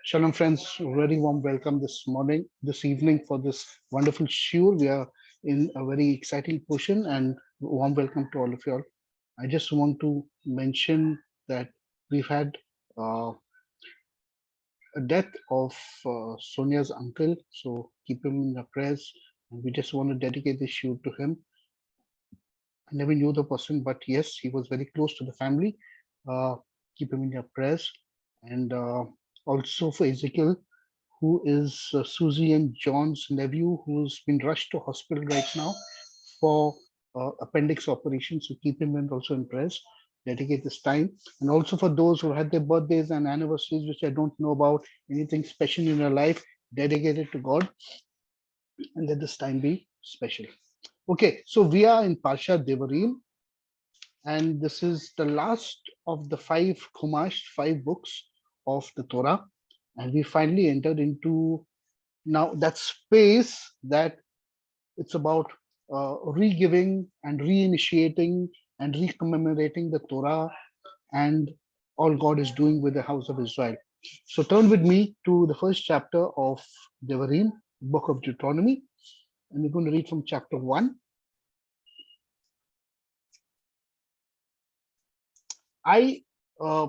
Shalom, friends. Very warm welcome this evening for this wonderful shiur. We are in a very exciting portion, and warm welcome to all of you all. I just want to mention that we've had uh, a death of Sonia's uncle, so keep him in your prayers. And we just want to dedicate this shiur to him. I never knew the person, but yes, he was very close to the family. Uh, Keep him in your prayers, and also for Ezekiel, who is Susie and John's nephew, who's been rushed to hospital right now for appendix operation. So keep him in also in prayers. Dedicate this time, and also for those who had their birthdays and anniversaries, which I don't know about, anything special in your life, dedicate it to God, and let this time be special. Okay, so we are in Parsha Devarim, and this is the last of the five Chumash, five books of the Torah, and we finally entered into now that space that it's about re-giving and reinitiating and recommemorating the Torah and all God is doing with the house of Israel. So turn with me to the first chapter of Devarim, book of Deuteronomy, and we're going to read from chapter 1. I uh,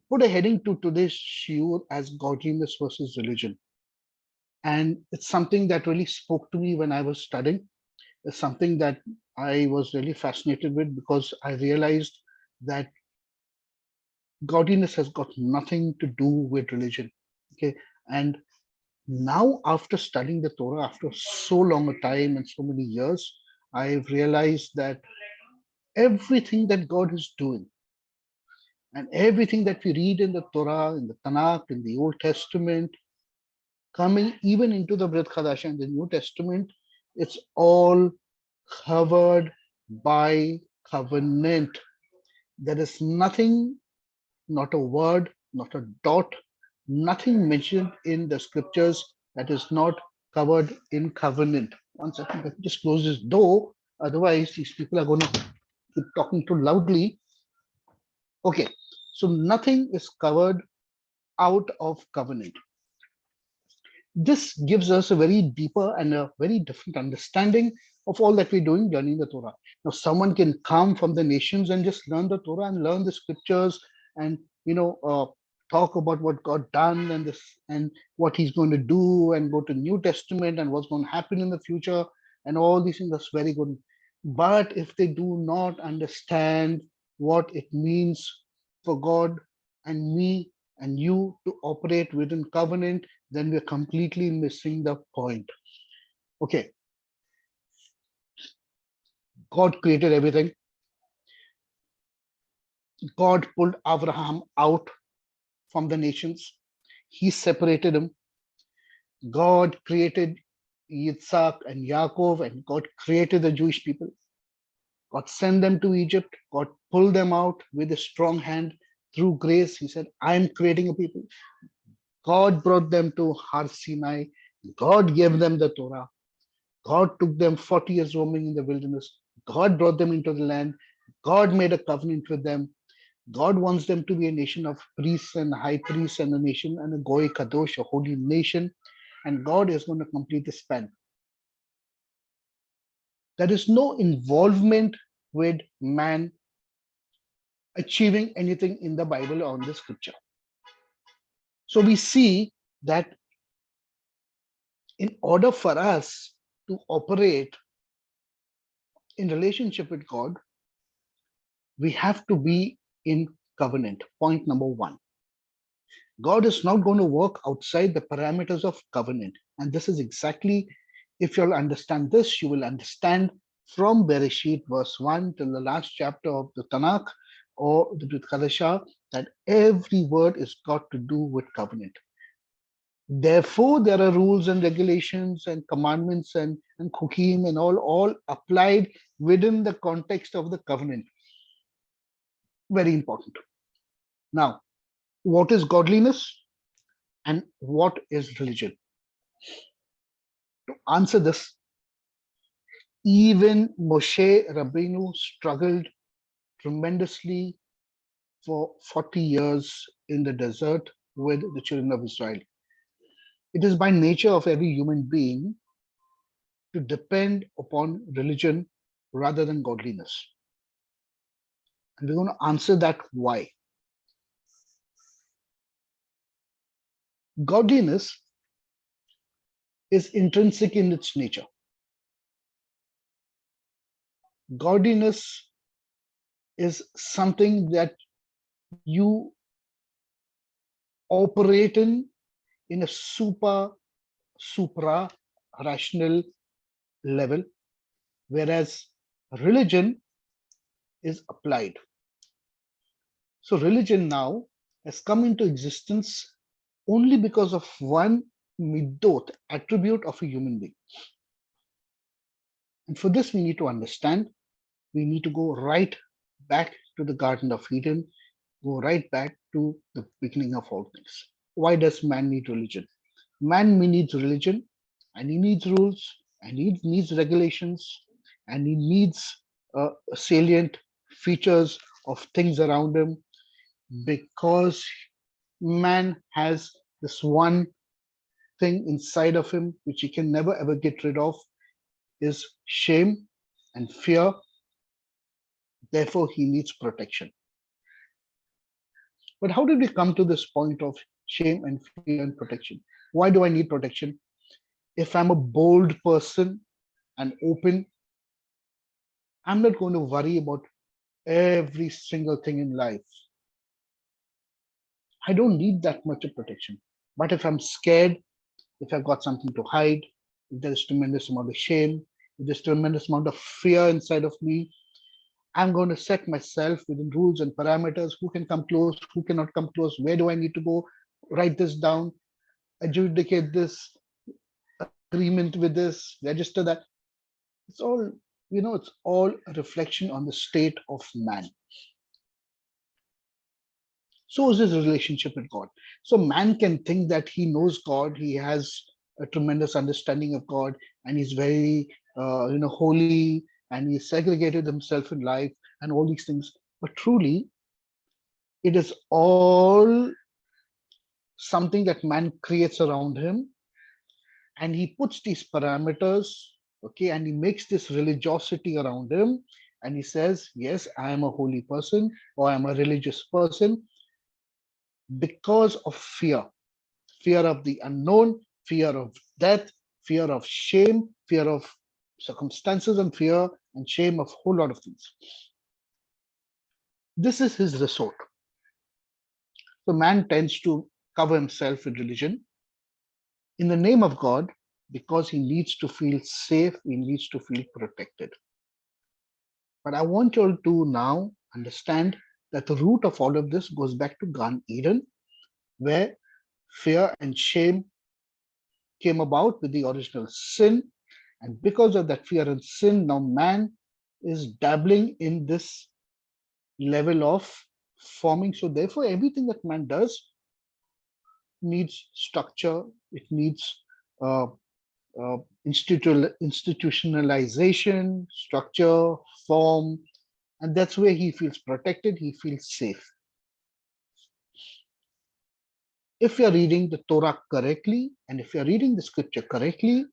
put a heading to today's shiur as godliness versus religion. And it's something that really spoke to me when I was studying. It's something that I was really fascinated with because I realized that godliness has got nothing to do with religion. Okay. And now, after studying the Torah, after so long a time and so many years, I've realized that everything that God is doing and everything that we read in the Torah, in the Tanakh, in the Old Testament, coming even into the Brit Chadasha and the New Testament, it's all covered by covenant. There is nothing, not a word, not a dot, nothing mentioned in the scriptures that is not covered in covenant. One second, let me just close this door. Otherwise, these people are going to keep talking too loudly. Okay, so nothing is covered out of covenant. This gives us a very deeper and a very different understanding of all that we're doing, learning the Torah. Now, someone can come from the nations and just learn the Torah and learn the scriptures and talk about what God done and this and what He's going to do and go to New Testament and what's going to happen in the future and all these things. That's very good. But if they do not understand what it means for God and me and you to operate within covenant, then we're completely missing the point. Okay, God created everything. God pulled Abraham out from the nations. He separated him. God created Yitzhak and Yaakov, and God created the Jewish people. God sent them to Egypt. God pulled them out with a strong hand through grace. He said, I'm creating a people. God brought them to Har Sinai. God gave them the Torah. God took them 40 years roaming in the wilderness. God brought them into the land. God made a covenant with them. God wants them to be a nation of priests and high priests and a nation and a Goy Kadosh, a holy nation. And God is going to complete the span. There is no involvement with man achieving anything in the Bible or in the scripture. So we see that in order for us to operate in relationship with God, we have to be in covenant. Point number one. God is not going to work outside the parameters of covenant. And this is exactly, if you'll understand this, you will understand from Bereshit verse 1 till the last chapter of the Tanakh or the Brit Chadasha that every word is got to do with covenant. Therefore, there are rules and regulations and commandments and chukim and all applied within the context of the covenant. Very important. Now, what is godliness and what is religion? To answer this, even Moshe Rabbeinu struggled tremendously for 40 years in the desert with the children of Israel. It is by nature of every human being to depend upon religion rather than godliness. And we're going to answer that why. Godliness is intrinsic in its nature. Godliness is something that you operate in a supra rational level, whereas religion is applied. So religion now has come into existence only because of one midot, attribute of a human being. And for this, we need to understand, we need to go right back to the Garden of Eden, go right back to the beginning of all things. Why does man need religion? Man needs religion, and he needs rules, and he needs regulations, and he needs salient features of things around him, because man has this one thing inside of him which he can never ever get rid of, is shame and fear. Therefore, he needs protection. But how did we come to this point of shame and fear and protection? Why do I need protection? If I'm a bold person and open, I'm not going to worry about every single thing in life. I don't need that much of protection. But if I'm scared, if I've got something to hide, if there's tremendous amount of shame, if there's tremendous amount of fear inside of me, I'm going to set myself within rules and parameters. Who can come close? Who cannot come close? Where do I need to go? Write this down, adjudicate this, agreement with this, register that. It's all, it's all a reflection on the state of man. So is his relationship with God. So man can think that he knows God, he has a tremendous understanding of God, and he's very, holy, and he's segregated himself in life, and all these things. But truly, it is all something that man creates around him, and he puts these parameters, okay, and he makes this religiosity around him, and he says, yes, I am a holy person, or I'm a religious person, because of fear of the unknown, fear of death, fear of shame, fear of circumstances, and fear and shame of a whole lot of things. This is his resort. So man tends to cover himself with religion in the name of God, because he needs to feel safe, he needs to feel protected. But I want you all to now understand that the root of all of this goes back to Gan Eden, where fear and shame came about with the original sin. And because of that fear and sin, now man is dabbling in this level of forming. So therefore, everything that man does needs structure, it needs uh, institutionalization, structure, form, and that's where he feels protected, he feels safe. If you're reading the Torah correctly, and if you're reading the scripture correctly,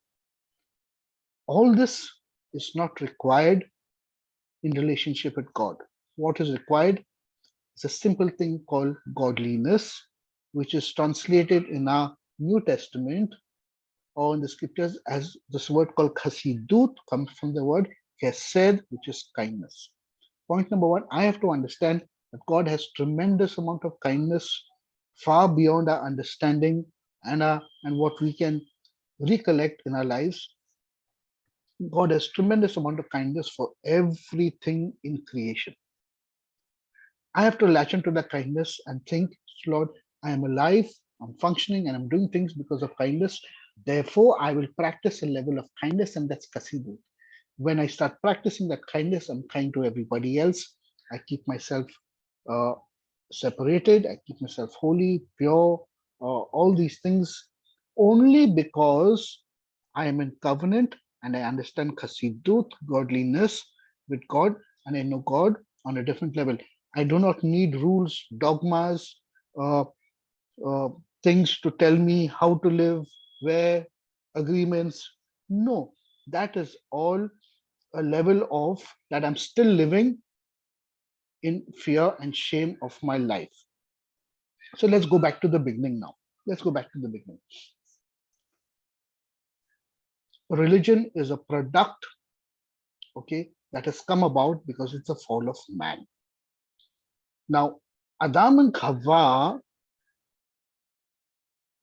all this is not required in relationship with God. What is required is a simple thing called godliness, which is translated in our New Testament or in the scriptures as this word called chassidut, comes from the word chesed, which is kindness. Point number one, I have to understand that God has tremendous amount of kindness, far beyond our understanding and what we can recollect in our lives. God has tremendous amount of kindness for everything in creation. I have to latch into that kindness and think, Lord, I am alive, I'm functioning, and I'm doing things because of kindness. Therefore, I will practice a level of kindness, and that's chassidut. When I start practicing that kindness, I'm kind to everybody else. I keep myself uh, separated. I keep myself holy, pure, all these things only because I am in covenant and I understand chassidut, godliness with God, and I know God on a different level. I do not need rules, dogmas, uh, uh, things to tell me how to live, where, agreements. No, that is all a level of that I'm still living in fear and shame of my life. So let's go back to the beginning now. Let's go back to the beginning. Religion is a product, okay, that has come about because it's a fall of man. Now, Adam and Hawa,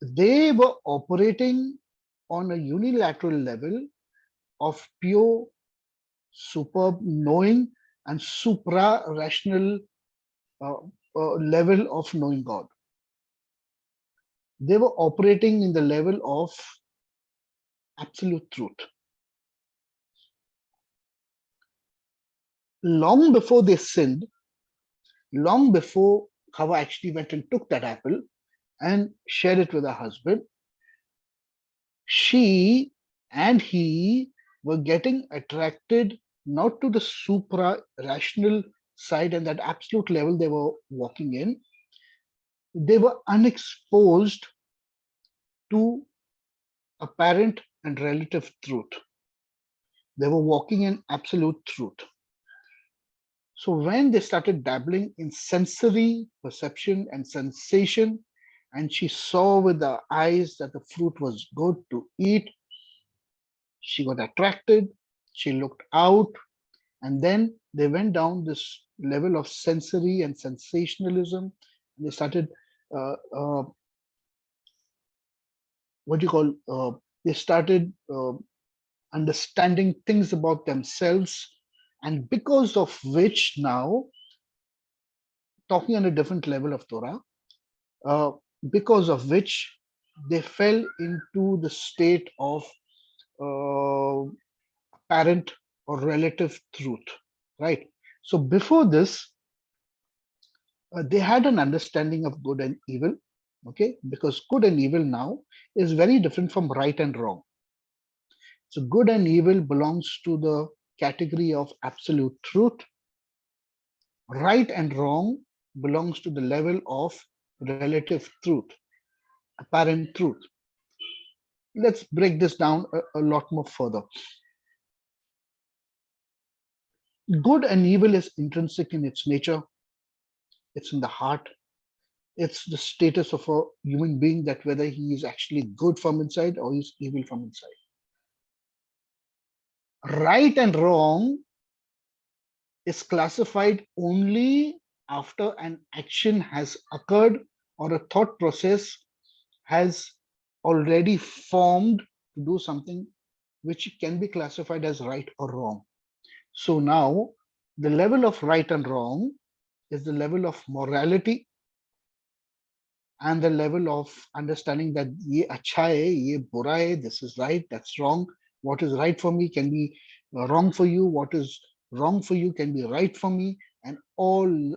they were operating on a unilateral level of pure, superb knowing and supra rational uh, level of knowing God. They were operating in the level of absolute truth. Long before they sinned, long before Hawa actually went and took that apple and shared it with her husband, she and he were getting attracted not to the supra rational side and that absolute level they were walking in. They were unexposed to apparent and relative truth. They were walking in absolute truth. So when they started dabbling in sensory perception and sensation, and she saw with the eyes that the fruit was good to eat, she got attracted, she looked out, and then they went down this level of sensory and sensationalism. They started, uh, uh, what do you call, they started understanding things about themselves, and because of which now, talking on a different level of Torah, uh, because of which they fell into the state of uh, apparent or relative truth, right? So before this, they had an understanding of good and evil, okay? Because good and evil now is very different from right and wrong. So good and evil belongs to the category of absolute truth. Right and wrong belongs to the level of relative truth, apparent truth. Let's break this down a lot more further. Good and evil is intrinsic in its nature, it's in the heart, it's the status of a human being that whether he is actually good from inside or he's evil from inside. Right and wrong is classified only after an action has occurred or a thought process has already formed to do something which can be classified as right or wrong. So now the level of right and wrong is the level of morality and the level of understanding that ye acha hai, ye bura hai, this is right, that's wrong. What is right for me can be wrong for you. What is wrong for you can be right for me, and all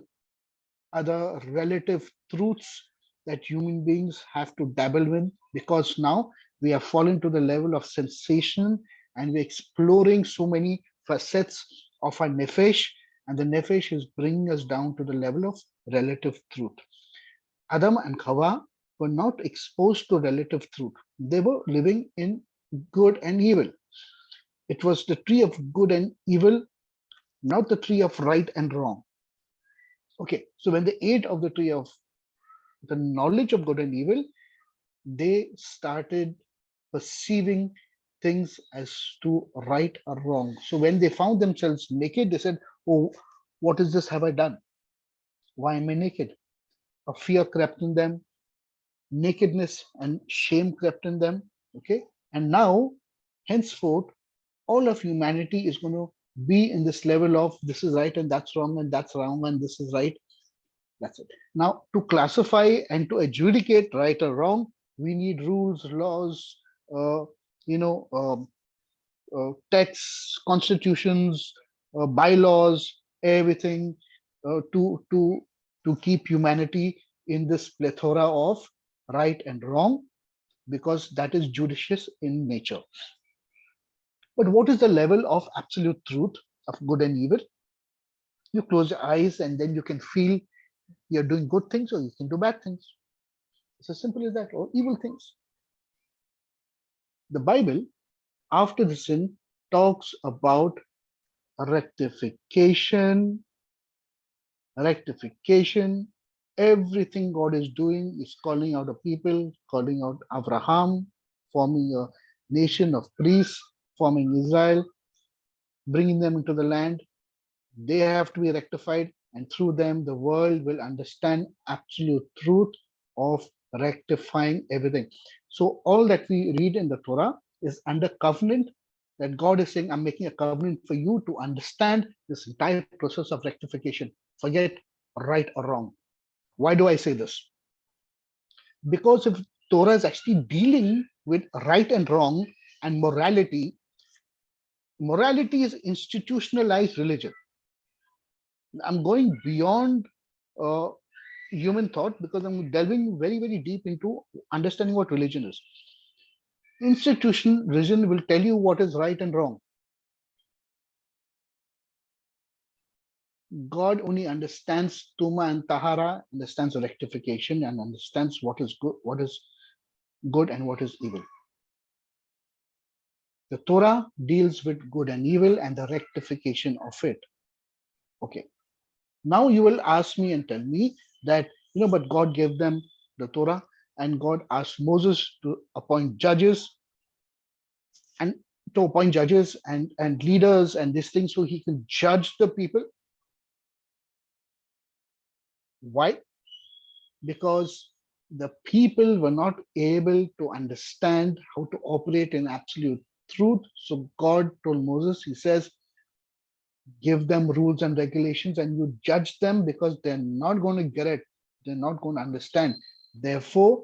other relative truths that human beings have to dabble in, because now we have fallen to the level of sensation and we're exploring so many facets of our nefesh, and the nefesh is bringing us down to the level of relative truth. Adam and Hawa were not exposed to relative truth. They were living in good and evil. It was the tree of good and evil, not the tree of right and wrong. Okay, so when they ate of the tree of the knowledge of good and evil, they started perceiving things as to right or wrong. So when they found themselves naked, they said, "Oh, what is this have I done? Why am I naked?" A fear crept in them, nakedness and shame crept in them. Okay, and now, henceforth, all of humanity is going to be in this level of this is right and that's wrong and that's wrong and this is right. That's it. Now, to classify and to adjudicate right or wrong, we need rules, laws, uh, you know, texts, constitutions, bylaws, everything to keep humanity in this plethora of right and wrong, because that is judicious in nature. But what is the level of absolute truth of good and evil? You close your eyes and then you can feel you're doing good things or you can do bad things. It's as simple as that, or evil things. The Bible, after the sin, talks about rectification, rectification. Everything God is doing is calling out a people, calling out Abraham, forming a nation of priests, forming Israel, bringing them into the land. They have to be rectified, and through them, the world will understand absolute truth of rectifying everything. So, all that we read in the Torah is under covenant that God is saying, I'm making a covenant for you to understand this entire process of rectification. Forget right or wrong. Why do I say this? Because if Torah is actually dealing with right and wrong and morality, morality is institutionalized religion. I'm going beyond uh, human thought because I'm delving very, very deep into understanding what religion is. Institution religion will tell you what is right and wrong. God only understands Tuma and Tahara, understands rectification, and understands what is good and what is evil. The Torah deals with good and evil and the rectification of it. Okay. Now you will ask me and tell me that, but God gave them the Torah and God asked Moses to appoint judges and and leaders and these things so he can judge the people. Why? Because the people were not able to understand how to operate in absolute truth. So God told Moses, he says, give them rules and regulations and you judge them because they're not going to get it. They're not going to understand. Therefore,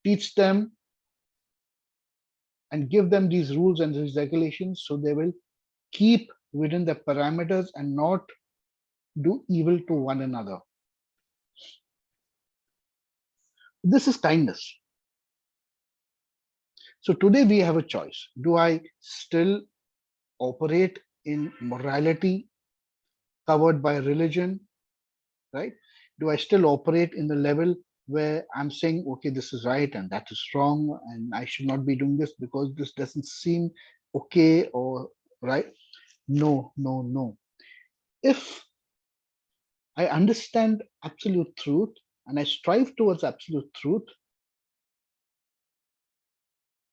teach them and give them these rules and these regulations so they will keep within the parameters and not do evil to one another. This is kindness. So today we have a choice. Do I still operate in morality covered by religion, right? Do I still operate in the level where I'm saying, okay, this is right and that is wrong, and I should not be doing this because this doesn't seem okay or right? No, no, no. If I understand absolute truth and I strive towards absolute truth,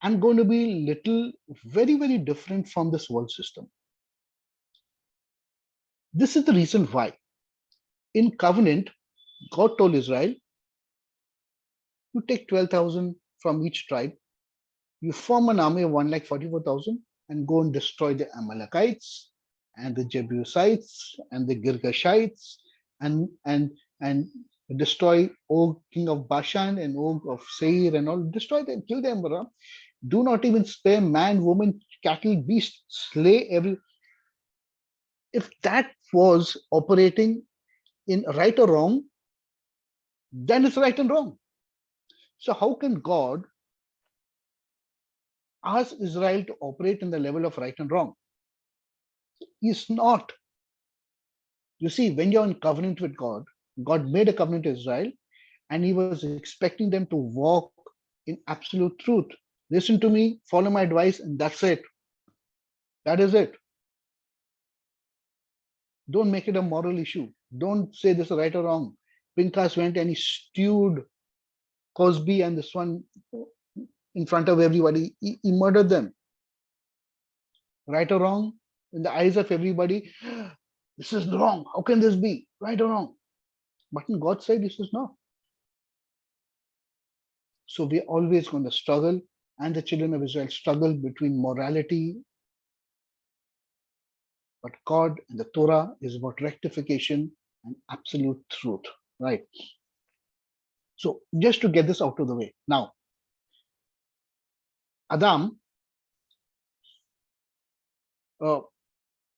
I'm going to be little, very, very different from this world system. This is the reason why. In covenant, God told Israel, you take 12,000 from each tribe, you form an army of 1,44,000 and go and destroy the Amalekites and the Jebusites and the Girgashites and destroy Og, king of Bashan, and Og of Seir, and all. Destroy them, kill them. Do not even spare man, woman, cattle, beast, slay every. If that was operating in right or wrong, then it's right and wrong. So how can God ask Israel to operate in the level of right and wrong? He's not. You see, when you're in covenant with God, God made a covenant to Israel, and He was expecting them to walk in absolute truth. Listen to me, follow my advice, and that's it. That is it. Don't make it a moral issue. Don't say this is right or wrong. Pinchas went and he stewed Cosby and this one in front of everybody. He murdered them. Right or wrong? In the eyes of everybody, this is wrong. How can this be? Right or wrong? But in God's side, this is not. So we're always going to struggle, and the children of Israel struggle between morality. But God and the Torah is about rectification and absolute truth, right? So just to get this out of the way, now, Adam, uh,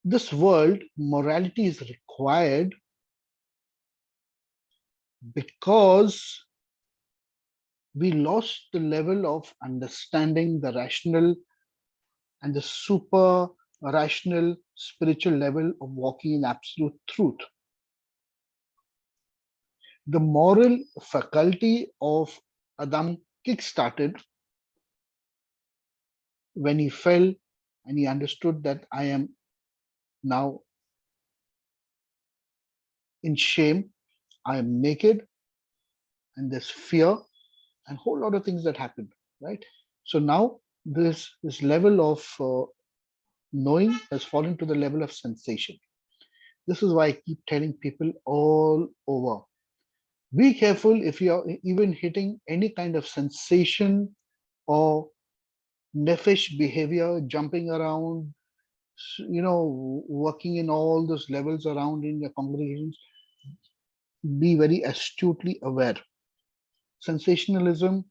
this world, morality is required because we lost the level of understanding the rational and the super rational spiritual level of walking in absolute truth. The moral faculty of Adam kick-started when he fell and he understood that I am now in shame, I am naked, and there's fear and a whole lot of things that happened, right? So now this level of knowing has fallen to the level of sensation. This is why I keep telling people all over, be careful if you are even hitting any kind of sensation or nefesh behavior, jumping around, working in all those levels around in your congregations. Be very astutely aware. Sensationalism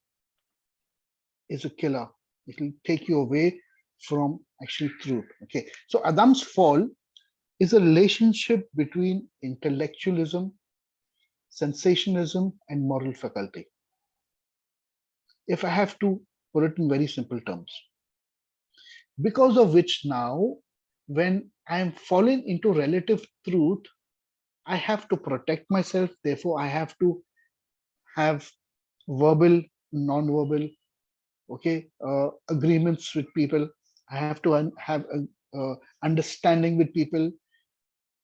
is a killer. It will take you away from actual truth. Okay. So Adam's fall is a relationship between intellectualism, sensationalism, and moral faculty. If I have to put it in very simple terms, because of which now, when I am falling into relative truth, I have to protect myself. Therefore, I have to have verbal, non-verbal, okay, agreements with people. I have to have a understanding with people.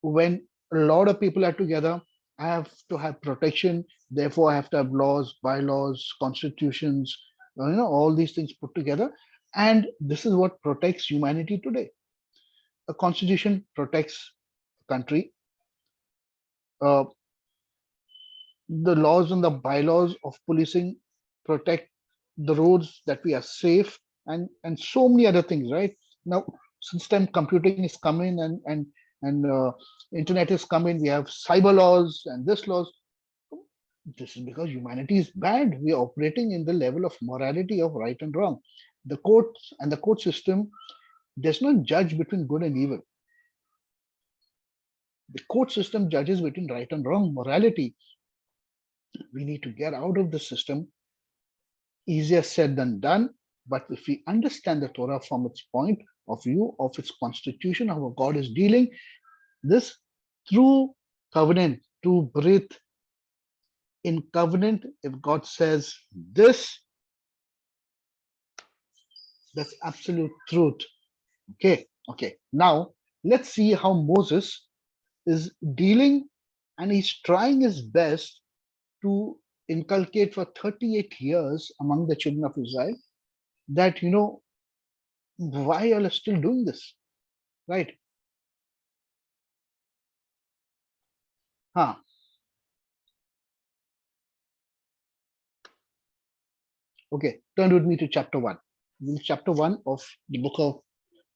When a lot of people are together, I have to have protection. Therefore, I have to have laws, bylaws, constitutions, all these things put together. And this is what protects humanity today. A constitution protects the country. Uh, the laws and the bylaws of policing protect the roads, that we are safe, and so many other things, right? Now, since time computing is coming, and internet is coming, we have cyber laws and this laws. This is because humanity is bad. We are operating in the level of morality of right and wrong. The courts and the court system does not judge between good and evil. The court system judges between right and wrong, morality. We need to get out of the system. Easier said than done. But if we understand the Torah from its point of view, of its constitution, how God is dealing, this through covenant, to breathe in covenant, if God says this, that's absolute truth. Okay. Now let's see how Moses is dealing, and he's trying his best to inculcate for 38 years among the children of Israel that, why are you still doing this, right? Huh. Okay, turn with me to chapter 1. This is chapter 1 of the book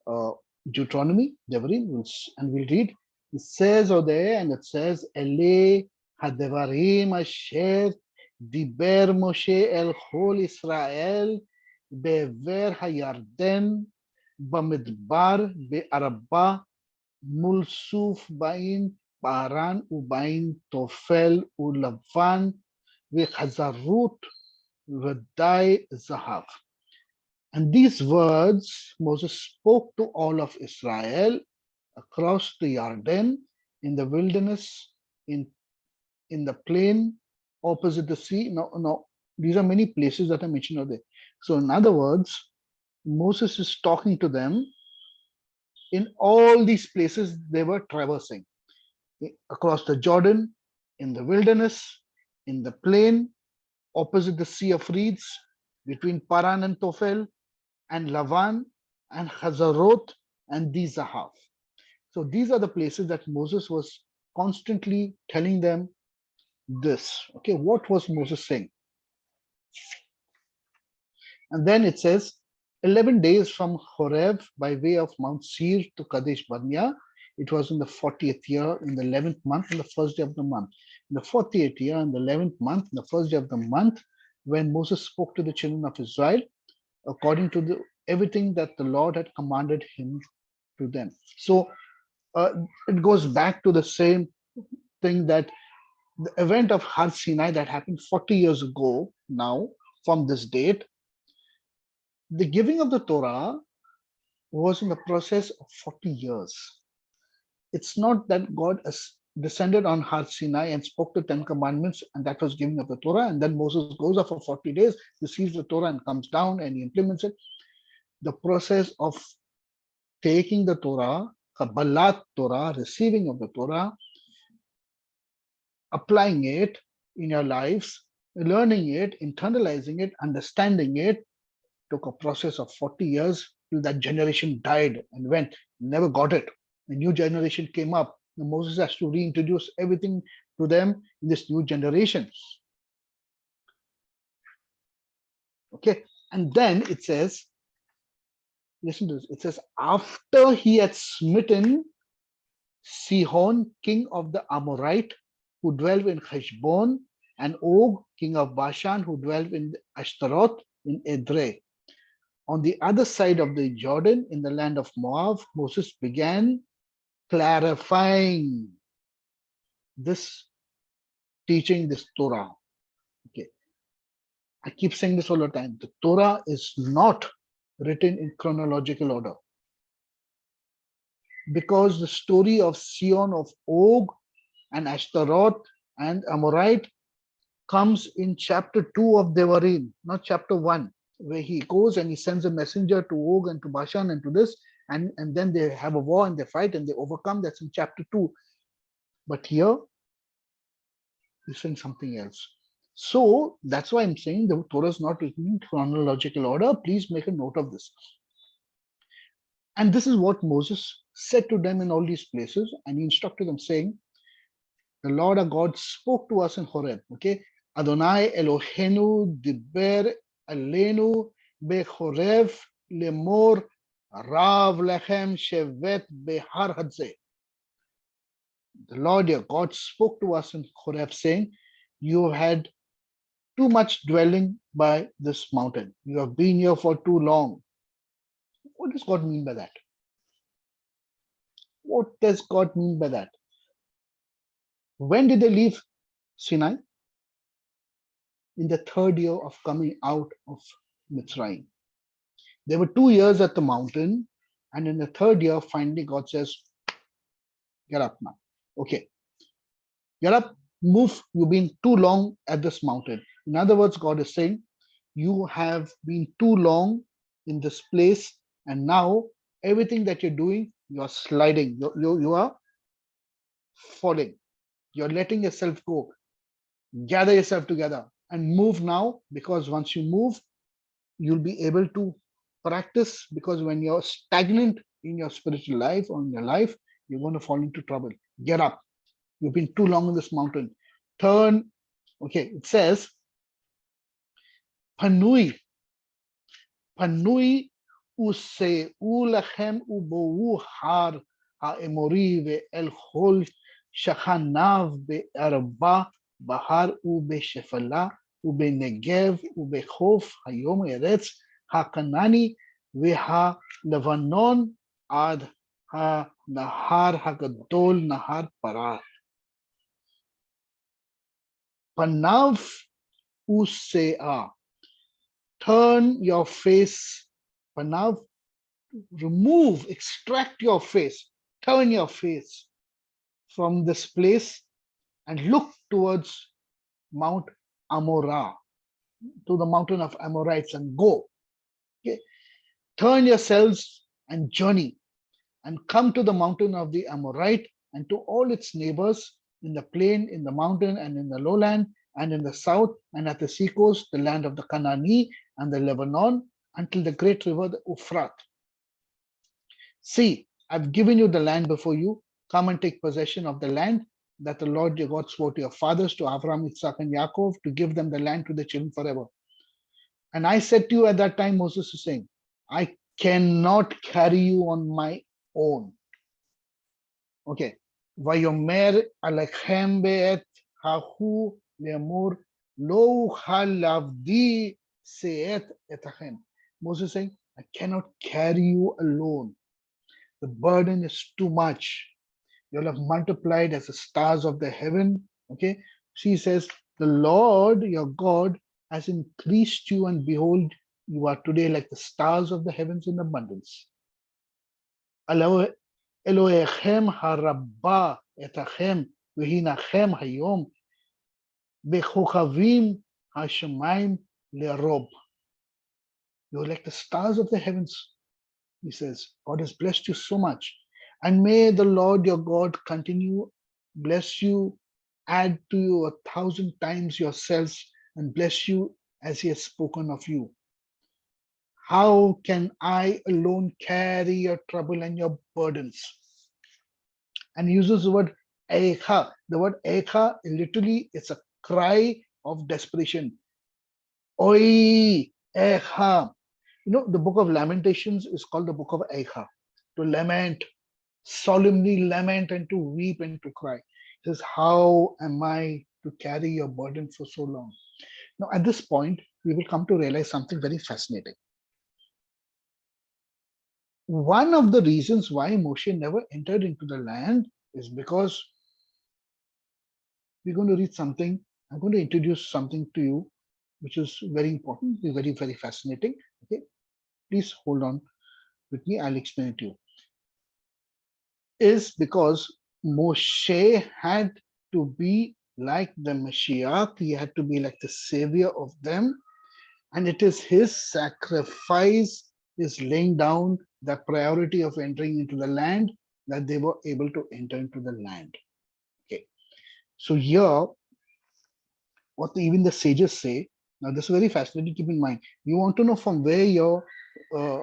of Deuteronomy, Devarim, and we'll read. It says over there, and it says, Ele hadevarim asher diber Moshe el chol Israel be'ver hayarden bamidbar be'araba mulsuf bain paran ubain tofel ulavan ve'chazarut v'dai zahav. And these words Moses spoke to all of Israel across the Jordan, in the wilderness, in the plain opposite the sea. No, these are many places that are mentioned over there. So, in other words, Moses is talking to them in all these places they were traversing, across the Jordan, in the wilderness, in the plain, opposite the Sea of Reeds, between Paran and Tophel, and Lavan, and Hazaroth, and Dizahav. So these are the places that Moses was constantly telling them this. Okay, what was Moses saying? And then it says, 11 days from Horeb by way of Mount Seir to Kadesh Barnea. It was in the 40th year, in the 11th month, in the first day of the month. In the 40th year, in the 11th month, in the first day of the month, when Moses spoke to the children of Israel, according to everything that the Lord had commanded him to them. So it goes back to the same thing, that the event of Har Sinai that happened 40 years ago now, from this date, the giving of the Torah was in the process of 40 years. It's not that God descended on Har Sinai and spoke the Ten Commandments, and that was giving of the Torah. And then Moses goes up for 40 days, receives the Torah, and comes down and he implements it. The process of taking the Torah, Kabbalat Torah, receiving of the Torah, applying it in your lives, learning it, internalizing it, understanding it, took a process of 40 years till that generation died and went, never got it. A new generation came up. And Moses has to reintroduce everything to them in this new generation. Okay, and then it says, listen to this, it says, after he had smitten Sihon, king of the Amorite, who dwelt in Heshbon, and Og, king of Bashan, who dwelt in Ashtaroth in Edrei. On the other side of the Jordan, in the land of Moab, Moses began clarifying this teaching, this Torah. Okay, I keep saying this all the time. The Torah is not written in chronological order, because the story of Sion, of Og, and Ashtaroth and Amorite comes in chapter 2 of Devarim, not chapter 1, where he goes and he sends a messenger to Og and to Bashan and to this, and then they have a war and they fight and they overcome. That's in chapter 2. But here, he's saying something else. So that's why I'm saying the Torah is not written in chronological order. Please make a note of this. And this is what Moses said to them in all these places, and he instructed them, saying, the Lord our God spoke to us in Horeb. Okay, Adonai Elohenu diber alenu bechorev lemor rav lechem shevet behar hadze. The Lord your God spoke to us in Horeb, saying, you have had too much dwelling by this mountain. You have been here for too long. What does God mean by that? What does God mean by that? When did they leave Sinai? In the third year of coming out of Mitzrayim. There were 2 years at the mountain, and in the third year, finally God says, get up now. Okay, get up, move. You've been too long at this mountain. In other words, God is saying, you have been too long in this place, and now everything that you're doing, you are sliding, you are falling. You're letting yourself go. Gather yourself together and move now, because once you move, you'll be able to practice, because when you're stagnant in your spiritual life or in your life, you're going to fall into trouble. Get up. You've been too long on this mountain. Turn. Okay, it says, Panui. Panui use ulachem ubohu har ha'emori ve'el chol shachanav be'arba bahar ubeshefala ubenegev ubechof hayom eretz hakanani ve'halevanon ad ha-nahar hagadol nahar parar. Panav usea. Turn your face. Panav, remove, extract your face, turn your face from this place and look towards Mount Amorah, to the mountain of Amorites, and go. Okay? Turn yourselves and journey and come to the mountain of the Amorite and to all its neighbors in the plain, in the mountain, and in the lowland, and in the south, and at the seacoast, the land of the Canaanite and the Lebanon, until the great river, the Euphrates. See, I've given you the land before you. Come and take possession of the land that the Lord your God swore to your fathers, to Abraham, Isaac, and Yaakov, to give them the land to the children forever. And I said to you at that time, Moses is saying, I cannot carry you on my own. Okay. Vayomer alechem be'et hahu le'amur lo halavdi se'et etachem. Moses is saying, I cannot carry you alone. The burden is too much. You'll have multiplied as the stars of the heaven. Okay. She says, the Lord your God has increased you, and behold, you are today like the stars of the heavens in abundance. Elohechem harabba etachem והנחם היום בכוכבים השמיים לרוב. You're like the stars of the heavens, he says. God has blessed you so much. And may the Lord your God continue, bless you, add to you 1,000 times yourselves, and bless you as he has spoken of you. How can I alone carry your trouble and your burdens? And he uses the word ekha. The word ekha literally it's a cry of desperation. Oi, ekha. The book of Lamentations is called the book of ekha, to lament, solemnly lament and to weep and to cry. It says, how am I to carry your burden for so long? Now, at this point, we will come to realize something very fascinating. One of the reasons why Moshe never entered into the land is because we're going to read something. I'm going to introduce something to you, which is very important, very, very fascinating. Okay, please hold on with me. I'll explain it to you. Is because Moshe had to be like the Mashiach, he had to be like the savior of them, and it is his sacrifice is laying down the priority of entering into the land that they were able to enter into the land. Okay, so here, what even the sages say. Now, this is very fascinating. Keep in mind, you want to know from where your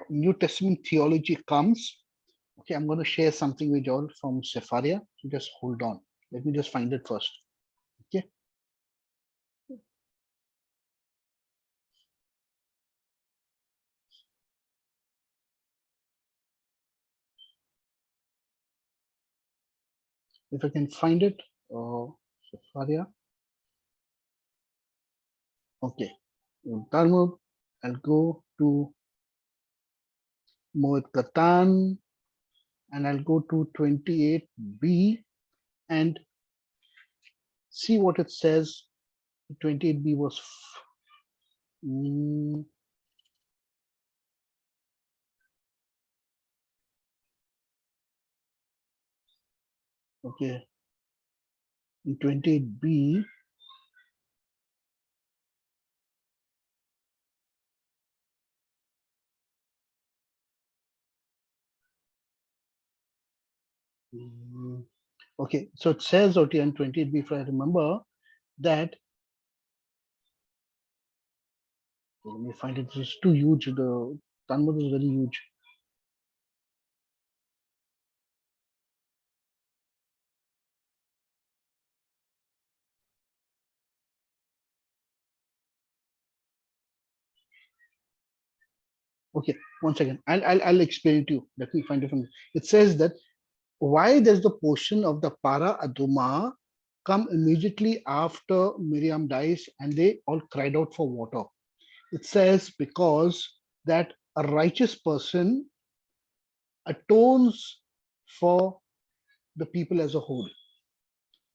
New Testament theology comes. Okay, I'm going to share something with you all from Sepharia. So just hold on. Let me just find it first. Okay. If I can find it, Sepharia. Okay. Talmud, I'll go to Moed Katan and I'll go to 28b and see what it says. 28b was okay. In 28b, okay, so it says out here in 28b, if I remember, that let me find it. It's too huge. The Talmud is very huge. Okay, one second. I'll explain it to you. Let me find it from. It says that why does the portion of the para aduma come immediately after Miriam dies and they all cried out for water? It says because that a righteous person atones for the people as a whole.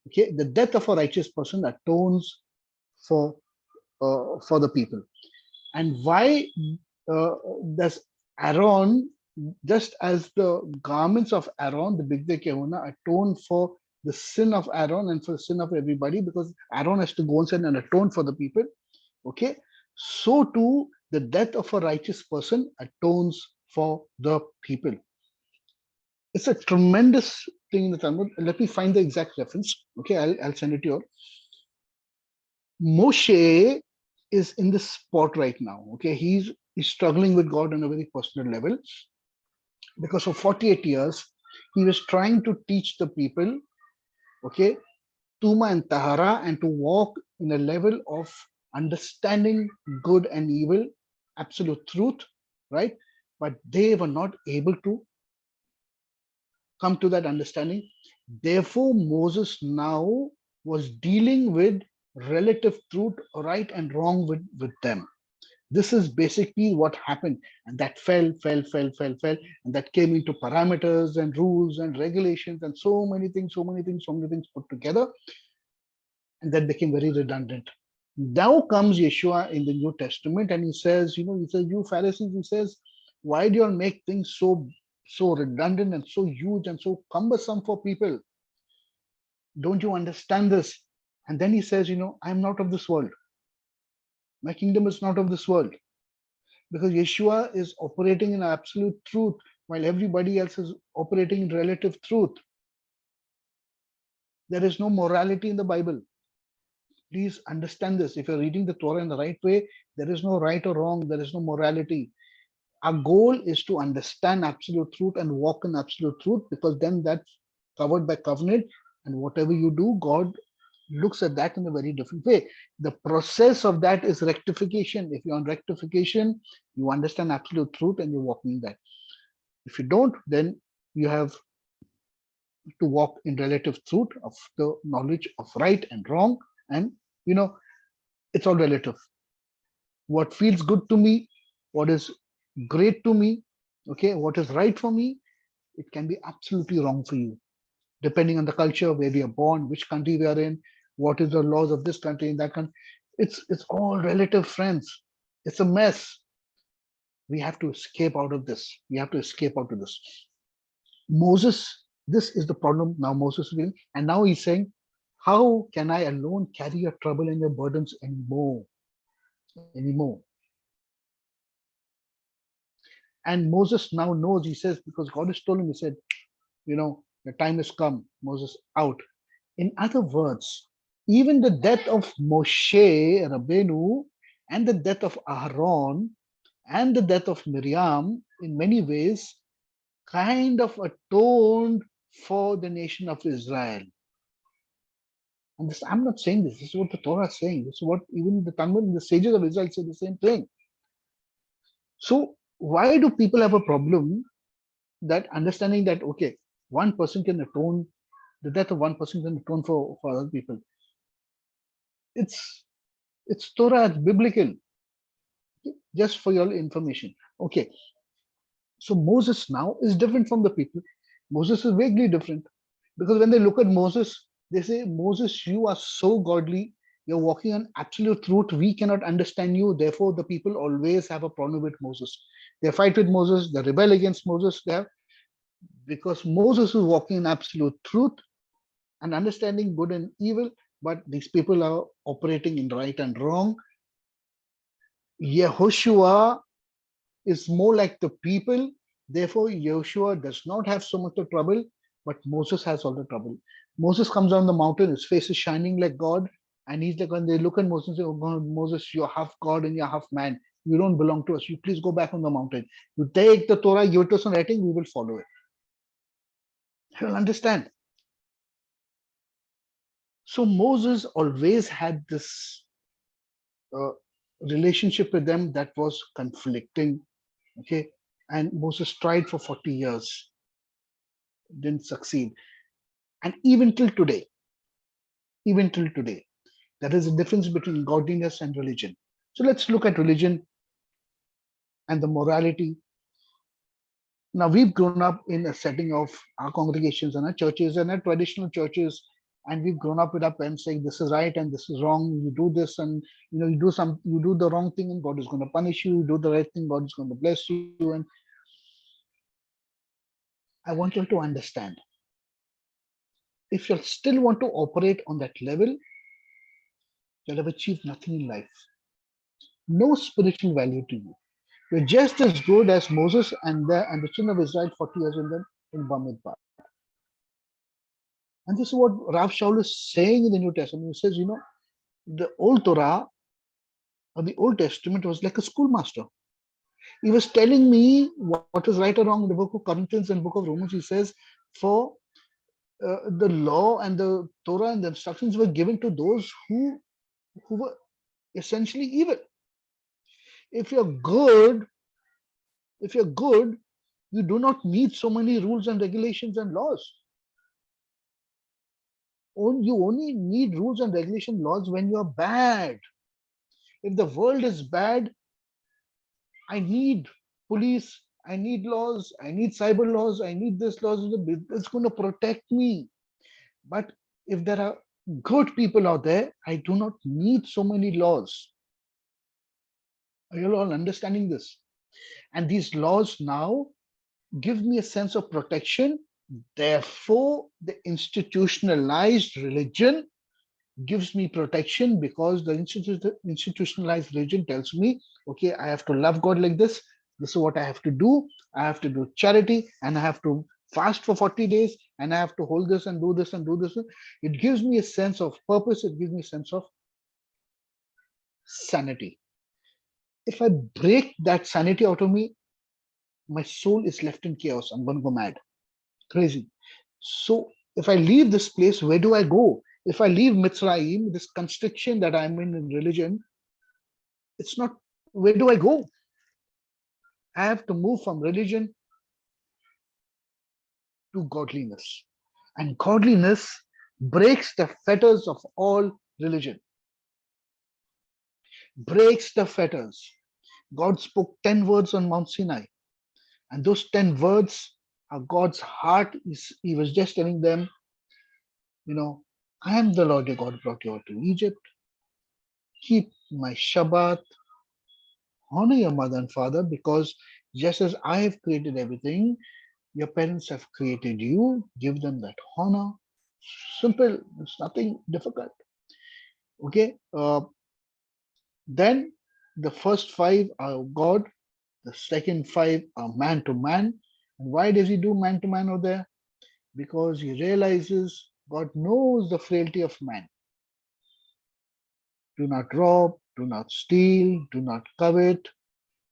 Okay, the death of a righteous person atones for the people. And why does Aaron, just as the garments of Aaron, the Bigdei Kehuna, atone for the sin of Aaron and for the sin of everybody, because Aaron has to go inside and atone for the people. Okay, so too the death of a righteous person atones for the people. It's a tremendous thing in the Talmud. Let me find the exact reference. Okay, I'll send it to you. Moshe is in this spot right now. Okay, he's struggling with God on a very personal level because for 48 years he was trying to teach the people, okay, Tuma and Tahara, and to walk in a level of understanding good and evil, absolute truth, right? But they were not able to come to that understanding. Therefore, Moses now was dealing with relative truth, right and wrong with them. This is basically what happened. And that fell, and that came into parameters and rules and regulations and so many things put together. And that became very redundant. Now comes Yeshua in the New Testament and he says, you Pharisees, he says, why do you all make things so redundant and so huge and so cumbersome for people? Don't you understand this? And then he says, I'm not of this world. My kingdom is not of this world. Because Yeshua is operating in absolute truth while everybody else is operating in relative truth. There is no morality in the Bible. Please understand this. If you're reading the Torah in the right way, there is no right or wrong, there is no morality. Our goal is to understand absolute truth and walk in absolute truth, because then that's covered by covenant. And whatever you do, God looks at that in a very different way. The process of that is rectification. If you're on rectification, you understand absolute truth and you're walking in that. If you don't, then you have to walk in relative truth of the knowledge of right and wrong. And, you know, it's all relative. What feels good to me, what is great to me, okay, what is right for me, it can be absolutely wrong for you, depending on the culture, where we are born, which country we are in, what is the laws of this country, in that country. It's all relative, friends. It's a mess. We have to escape out of this. We have to escape out of this. Moses, this is the problem now Moses is feeling. And now he's saying, how can I alone carry your trouble and your burdens anymore? Anymore. And Moses now knows, he says, because God has told him, he said, the time has come, Moses, out. In other words, even the death of Moshe Rabbeinu and the death of Aaron and the death of Miriam, in many ways, kind of atoned for the nation of Israel. And this, I'm not saying this is what the Torah is saying. This is what even the Talmud and the sages of Israel say the same thing. So why do people have a problem that understanding that, okay, one person can atone, the death of one person can atone for other people? It's Torah, it's biblical. Just for your information. Okay. So Moses now is different from the people. Moses is vaguely different. Because when they look at Moses, they say, Moses, you are so godly. You're walking on absolute truth. We cannot understand you. Therefore, the people always have a problem with Moses. They fight with Moses. They rebel against Moses. Because Moses is walking in absolute truth and understanding good and evil. But these people are operating in right and wrong. Yehoshua is more like the people. Therefore, Yehoshua does not have so much of trouble, but Moses has all the trouble. Moses comes down the mountain, his face is shining like God, and he's like, when they look at Moses, they say, oh God, Moses, you're half God and you're half man. You don't belong to us. You please go back on the mountain. You take the Torah, give it to us in writing, we will follow it. You'll understand. So Moses always had this uh, relationship with them that was conflicting. Okay. And Moses tried for 40 years, didn't succeed. And even till today, there is a difference between godliness and religion. So let's look at religion and the morality. Now, we've grown up in a setting of our congregations and our churches and our traditional churches, and we've grown up with our parents saying this is right and this is wrong. You do this, and you do the wrong thing, and God is going to punish you. You do the right thing, God is going to bless you. And I want you to understand, if you still want to operate on that level, you'll have achieved nothing in life. No spiritual value to you. You're just as good as Moses and the children of Israel 40 years in Bamidbar. And this is what Rav Shaul is saying in the New Testament. He says, the old Torah or the Old Testament was like a schoolmaster. He was telling me what is right or wrong in the book of Corinthians and book of Romans. He says, for the law and the Torah and the instructions were given to those who were essentially evil. If you're good, you do not need so many rules and regulations and laws. You only need rules and regulation laws when you're bad. If the world is bad, I need police, I need laws, I need cyber laws, I need this laws. It's going to protect me. But if there are good people out there, I do not need so many laws. Are you all understanding this? And these laws now give me a sense of protection Therefore, the institutionalized religion gives me protection, because the institutionalized religion tells me, okay, I have to love God like this. This is what I have to do. I have to do charity, and I have to fast for 40 days, and I have to hold this and do this and do this. It gives me a sense of purpose. It gives me a sense of sanity. If I break that sanity out of me, my soul is left in chaos. I'm going to go mad, crazy. So if I leave this place, where do I go? If I leave Mitzrayim, this constriction that I'm in religion, it's not, where do I go? I have to move from religion to godliness. And godliness breaks the fetters of all religion, breaks the fetters. God spoke 10 words on Mount Sinai, and those 10 words are God's heart. He was just telling them, I am the Lord your God, brought you out to Egypt. Keep my Shabbat, honor your mother and father, because just as I have created everything, your parents have created you. Give them that honor. Simple. It's nothing difficult. Okay. Then the first five are God. The second five are man to man. And why does he do man to man over there? Because he realizes God knows the frailty of man. Do not rob, do not steal, do not covet,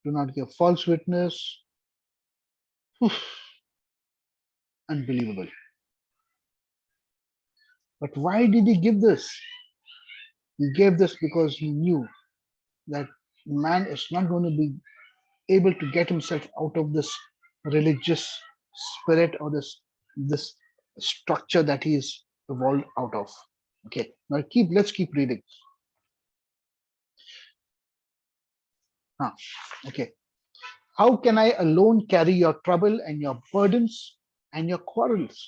do not give false witness. Unbelievable. But why did he give this? He gave this because he knew that man is not going to be able to get himself out of this religious spirit, or this structure that he is evolved out of. Okay, now let's keep reading. Okay. How can I alone carry your trouble and your burdens and your quarrels?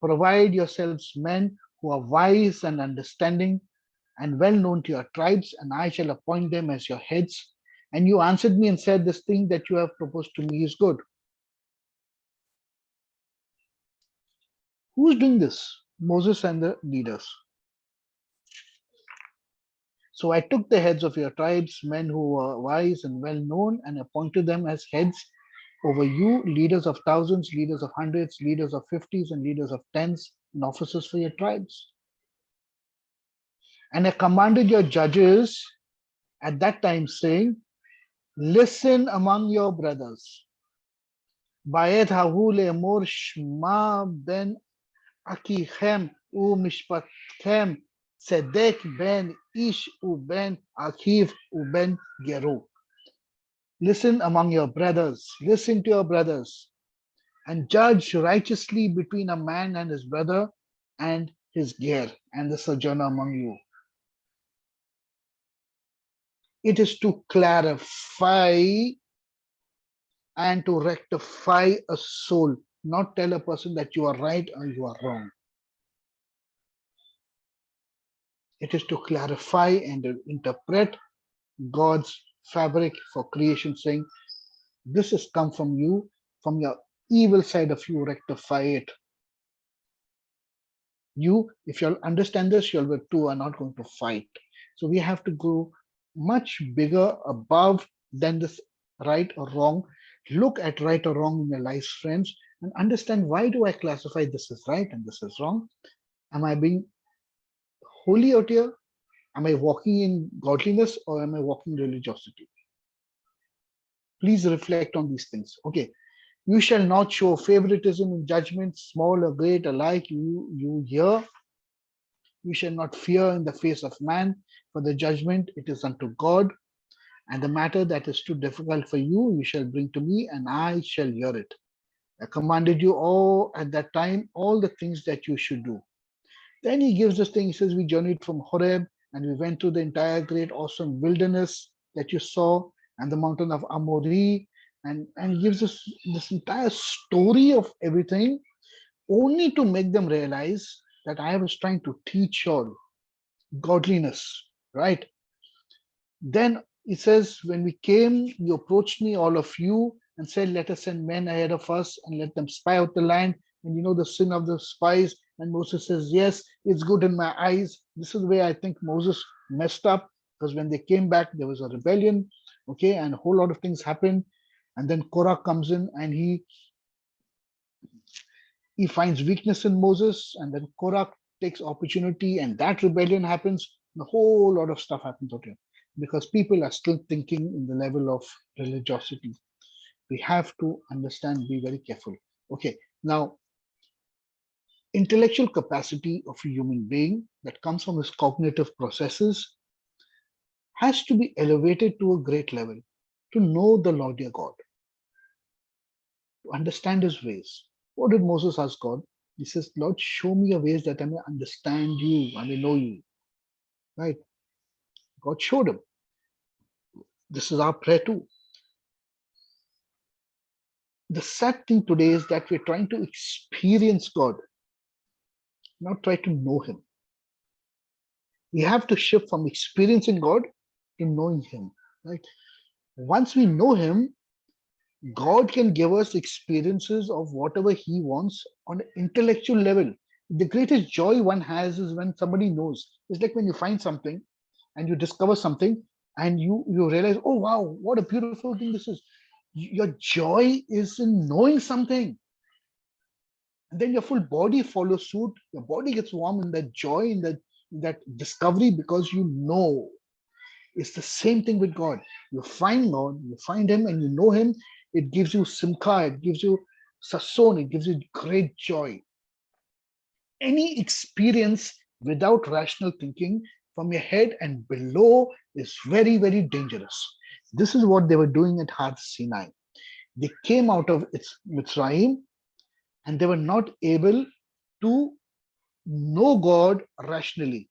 Provide yourselves men who are wise and understanding and well known to your tribes, and I shall appoint them as your heads. And you answered me and said, this thing that you have proposed to me is good. Who's doing this? Moses and the leaders. So I took the heads of your tribes, men who were wise and well known, and appointed them as heads over you, leaders of thousands, leaders of hundreds, leaders of fifties, and leaders of tens, and officers for your tribes. And I commanded your judges at that time, saying, listen among your brothers. Bayet hahu le'emor shma ben akichem u mishpatchem tzedek ben ish u ben akiv u ben geru. Listen among your brothers, listen to your brothers, and judge righteously between a man and his brother and his ger and the sojourner among you. It is to clarify and to rectify a soul, not tell a person that you are right or you are wrong. It is to clarify and to interpret God's fabric for creation, saying, this has come from you, from your evil side of you, rectify it. You, if you'll understand this, you'll be two are not going to fight. So we have to go much bigger above than this right or wrong. Look at right or wrong in your lives, friends, and understand, why do I classify this as right and this is wrong? Am I being holy out here? Am I walking in godliness, or am I walking in religiosity? Please reflect on these things. Okay. You shall not show favoritism in judgment, small or great alike. You hear. You shall not fear in the face of man, for the judgment it is unto God. And the matter that is too difficult for you, you shall bring to me, and I shall hear it. I commanded you all at that time all the things that you should do. Then he gives this thing. He says, we journeyed from Horeb, and we went through the entire great, awesome wilderness that you saw, and the mountain of Amori, and he gives us this entire story of everything, only to make them realize that I was trying to teach all godliness, right? Then it says, when we came, you approached me, all of you, and said, let us send men ahead of us and let them spy out the land. and the sin of the spies. And Moses says, yes, it's good in my eyes. This is where I think Moses messed up, because when they came back, there was a rebellion, okay, and a whole lot of things happened. And then Korah comes in, and he finds weakness in Moses, and then Korah takes opportunity, and that rebellion happens. A whole lot of stuff happens out here because people are still thinking in the level of religiosity. We have to understand, be very careful. Okay, now, intellectual capacity of a human being that comes from his cognitive processes has to be elevated to a great level to know the Lord your God, to understand his ways. What did Moses ask God? He says, Lord, show me your ways that I may understand you, I may know you. Right? God showed him. This is our prayer too. The sad thing today is that we're trying to experience God, not try to know him. We have to shift from experiencing God to knowing him. Right? Once we know him, God can give us experiences of whatever he wants on an intellectual level. The greatest joy one has is when somebody knows. It's like when you find something and you discover something, and you realize, oh wow, what a beautiful thing this is. Your joy is in knowing something. And then your full body follows suit. Your body gets warm in that joy, in that discovery, because you know. It's the same thing with God. You find God, you find him, and you know him. It gives you simcha, it gives you sason, it gives you great joy. Any experience without rational thinking from your head and below is very, very dangerous. This is what they were doing at Har Sinai. They came out of its Mitzrayim, and they were not able to know God rationally.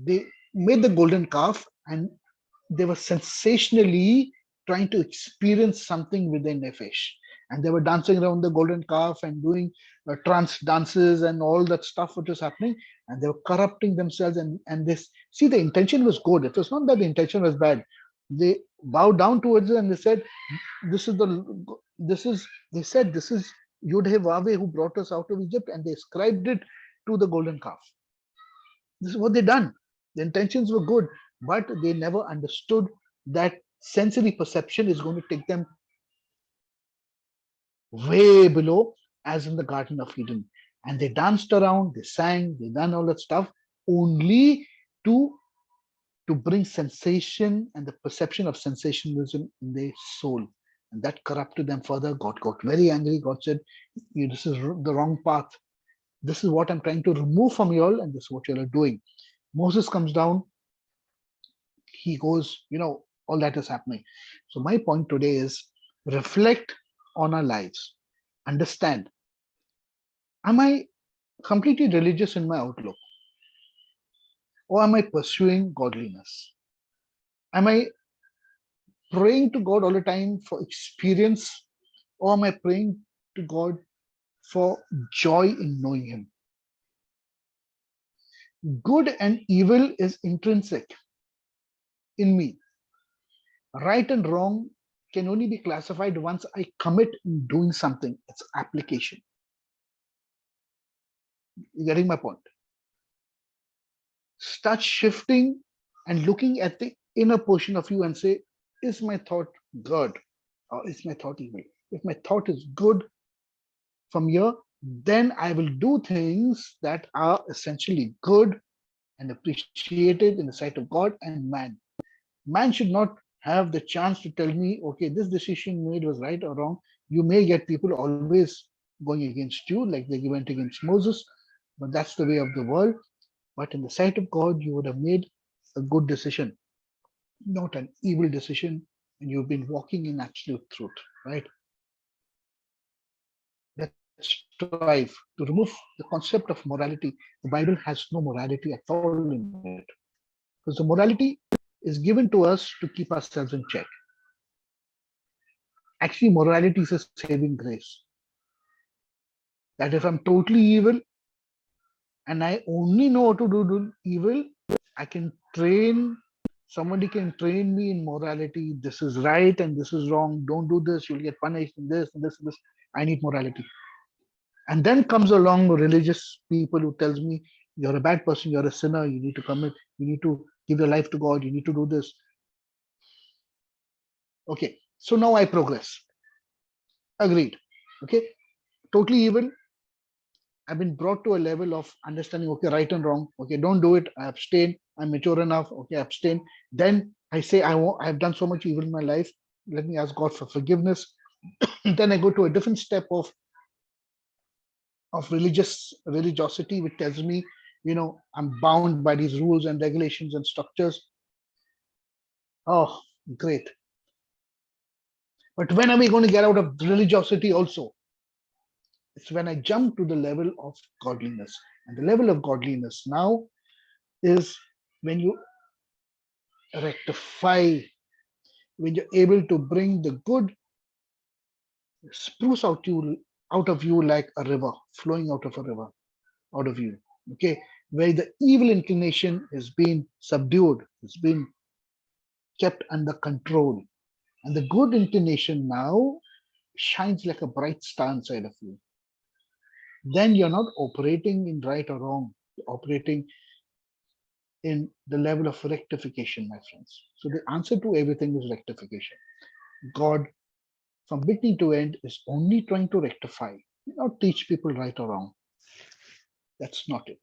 They made the golden calf, and they were sensationally trying to experience something within Nefesh. And they were dancing around the golden calf and doing trance dances and all that stuff which was happening. And they were corrupting themselves. And this, see, the intention was good. It was not that the intention was bad. They bowed down towards it, and they said, this is the, this is, they said, this is Yud-Heh-Vaveh who brought us out of Egypt. And they ascribed it to the golden calf. This is what they done. The intentions were good, but they never understood that sensory perception is going to take them way below, as in the Garden of Eden. And they danced around, they sang, they done all that stuff only to bring sensation and the perception of sensationalism in their soul. And that corrupted them further. God got very angry. God said, this is the wrong path. This is what I'm trying to remove from you all, and this is what you all are doing. Moses comes down, he goes, all that is happening. So my point today is, reflect on our lives. Understand, am I completely religious in my outlook? Or am I pursuing godliness? Am I praying to God all the time for experience? Or am I praying to God for joy in knowing him? Good and evil is intrinsic in me. Right and wrong can only be classified once I commit in doing something. It's application. You getting my point? Start shifting and looking at the inner portion of you and say, is my thought good or is my thought evil? If my thought is good from here, then I will do things that are essentially good and appreciated in the sight of God and man. Man should not have the chance to tell me, okay, this decision made was right or wrong. You may get people always going against you, like they went against Moses, but that's the way of the world. But in the sight of God, you would have made a good decision, not an evil decision, and you've been walking in absolute truth, right? Let's strive to remove the concept of morality. The Bible has no morality at all in it, because the morality is given to us to keep ourselves in check. Actually, morality is a saving grace. That if I'm totally evil and I only know how to do evil, I can somebody can train me in morality. This is right and this is wrong. Don't do this, you'll get punished, and this and this and this. I need morality. And then comes along religious people who tells me, you're a bad person, you're a sinner, you need to commit, you need to give your life to God, you need to do this. Okay, so now I progress. Agreed. Okay, totally evil. I've been brought to a level of understanding, okay, right and wrong. Okay, don't do it. I abstain. I'm mature enough. Okay, abstain. Then I say, I've done so much evil in my life. Let me ask God for forgiveness. Then I go to a different step of religiosity, which tells me, I'm bound by these rules and regulations and structures. Oh, great. But when are we going to get out of religiosity also? It's when I jump to the level of godliness. And the level of godliness now is when you rectify, when you're able to bring the good spruce out of you like a river, flowing out of a river, out of you. Okay, where the evil inclination is being subdued, it's been kept under control, and the good inclination now shines like a bright star inside of you. Then you're not operating in right or wrong, you're operating in the level of rectification, my friends. So the answer to everything is rectification. God, from beginning to end, is only trying to rectify, not teach people right or wrong. That's not it.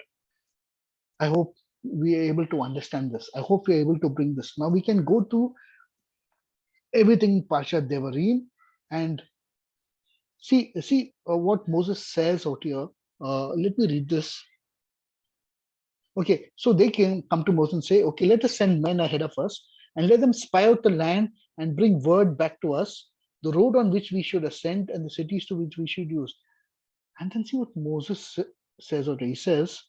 I hope we are able to understand this. I hope we are able to bring this. Now we can go to everything in Pasha Devarim and see what Moses says out here. Let me read this. Okay, so they can come to Moses and say, okay, let us send men ahead of us and let them spy out the land and bring word back to us, the road on which we should ascend and the cities to which we should use. And then see what Moses says out here. He says,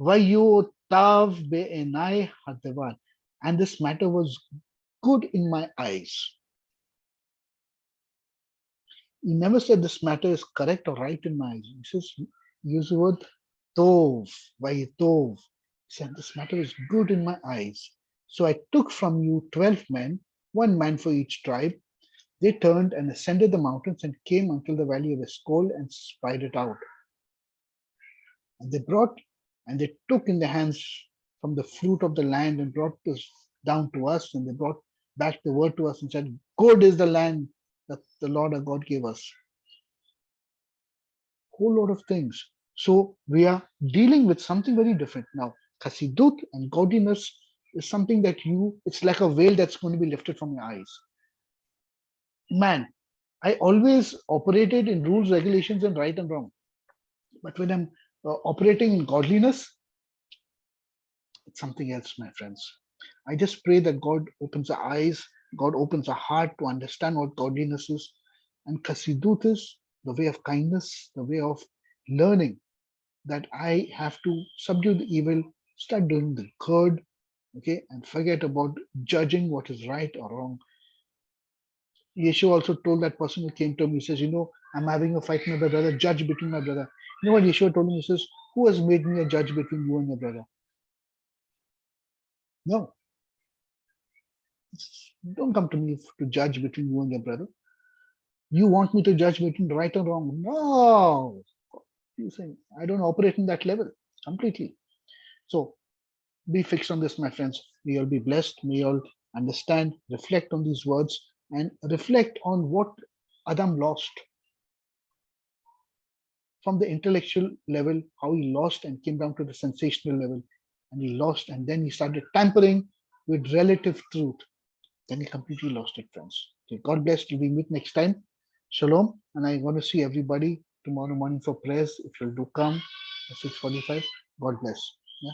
Vayotav be'enai hadevan. And this matter was good in my eyes. He never said this matter is correct or right in my eyes. He says, use the word tov, Vayitov. He said, this matter is good in my eyes. So I took from you 12 men, one man for each tribe. They turned and ascended the mountains and came until the valley of Escol and spied it out. And they brought and they took in their hands from the fruit of the land and brought this down to us. And they brought back the word to us and said, good is the land that the Lord our God gave us. Whole lot of things. So we are dealing with something very different now. Chassidut and godliness is something that it's like a veil that's going to be lifted from your eyes. Man, I always operated in rules, regulations, and right and wrong. But when I'm operating in godliness, it's something else, my friends. I just pray that God opens our eyes, God opens our heart to understand what godliness is. And Chassidut is the way of kindness, the way of learning that I have to subdue the evil, start doing the good, okay, and forget about judging what is right or wrong. Yeshua also told that person who came to him, he says, I'm having a fight with my brother, judge between my brother. You know what Yeshua told him? He says, who has made me a judge between you and your brother? No. Don't come to me to judge between you and your brother. You want me to judge between right and wrong? No. You say, I don't operate in that level completely. So be fixed on this, my friends. May you all be blessed. May you all understand, reflect on these words, and reflect on what Adam lost from the intellectual level, how he lost and came down to the sensational level. And he lost, and then he started tampering with relative truth. Then he completely lost it, friends. Okay, God bless. You'll be with next time. Shalom. And I want to see everybody tomorrow morning for prayers. If you'll do come at 6:45, God bless. Yeah.